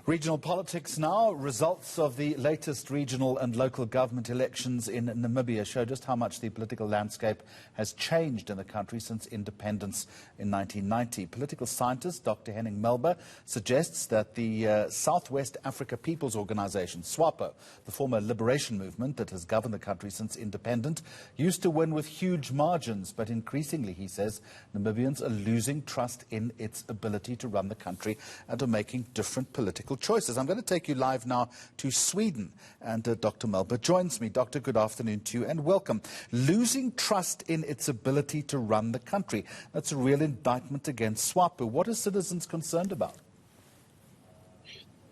Regional politics now. Results of the latest regional and local government elections in Namibia show just how much the political landscape has changed in the country since independence in 1990. Political scientist Dr Henning Melber suggests that the Southwest Africa People's Organization, SWAPO, the former liberation movement that has governed the country since independence, used to win with huge margins, but increasingly, he says, Namibians are losing trust in its ability to run the country and are making different political choices. I'm going to take you live now to Sweden, and Dr. Melber joins me. Doctor, good afternoon to you and welcome. Losing trust in its ability to run the country. That's a real indictment against SWAPO. What are citizens concerned about?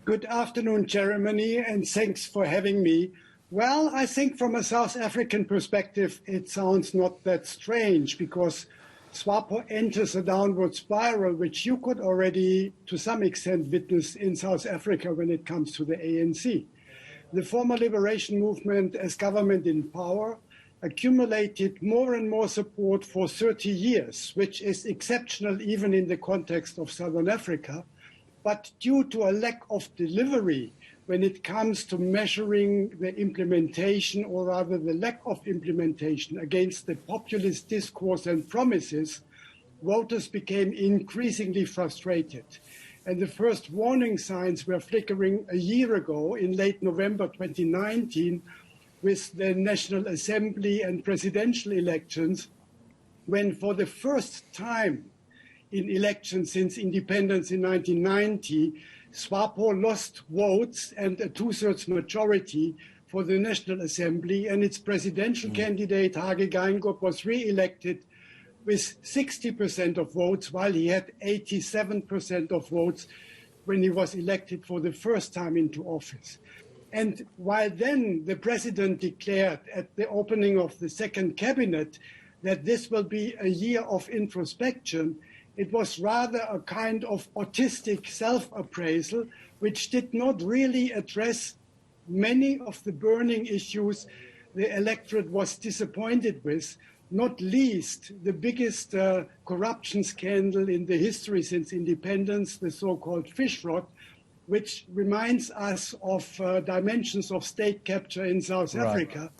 Good afternoon, Jeremy, and thanks for having me. Well, I think from a South African perspective, it sounds not that strange because SWAPO enters a downward spiral, which you could already, to some extent, witness in South Africa when it comes to the ANC. The former liberation movement, as government in power, accumulated more and more support for 30 years, which is exceptional even in the context of Southern Africa. But due to a lack of delivery when it comes to measuring the implementation, or rather the lack of implementation against the populist discourse and promises, voters became increasingly frustrated. And the first warning signs were flickering a year ago in late November 2019 with the National Assembly and presidential elections, when for the first time in elections since independence in 1990, SWAPO lost votes and a two-thirds majority for the National Assembly, and its presidential candidate, Hage Geingob, was re-elected with 60% of votes, while he had 87% of votes when he was elected for the first time into office. And while then the president declared at the opening of the second cabinet that this will be a year of introspection, it was rather a kind of autistic self-appraisal, which did not really address many of the burning issues the electorate was disappointed with, not least the biggest corruption scandal in the history since independence, the so-called fish rot, which reminds us of dimensions of state capture in South Africa.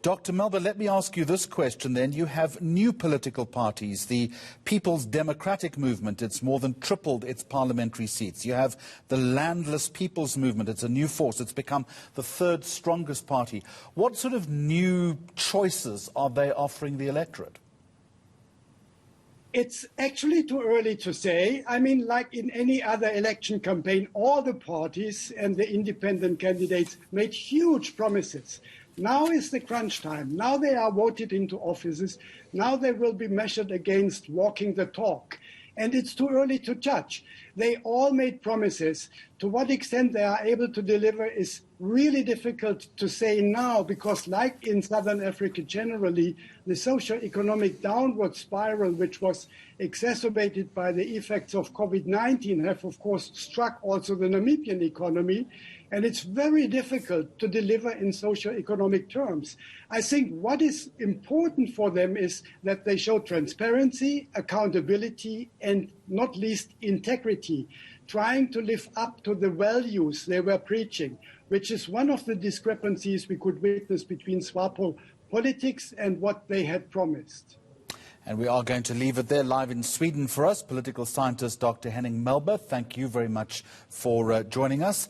Dr. Melber, let me ask you this question then. You have new political parties, the People's Democratic Movement. It's more than tripled its parliamentary seats. You have the Landless People's Movement. It's a new force. It's become the third strongest party. What sort of new choices are they offering the electorate? It's actually too early to say. I mean, like in any other election campaign, all the parties and the independent candidates made huge promises. Now is the crunch time. Now they are voted into offices. Now they will be measured against walking the talk. And it's too early to judge. They all made promises. To what extent they are able to deliver is really difficult to say now, because like in Southern Africa generally, the socio-economic downward spiral, which was exacerbated by the effects of COVID-19, have of course struck also the Namibian economy. And it's very difficult to deliver in socio-economic terms. I think what is important for them is that they show transparency, accountability, and not least integrity, trying to live up to the values they were preaching, which is one of the discrepancies we could witness between SWAPO politics and what they had promised. And we are going to leave it there. Live in Sweden for us, political scientist Dr. Henning Melber. Thank you very much for joining us.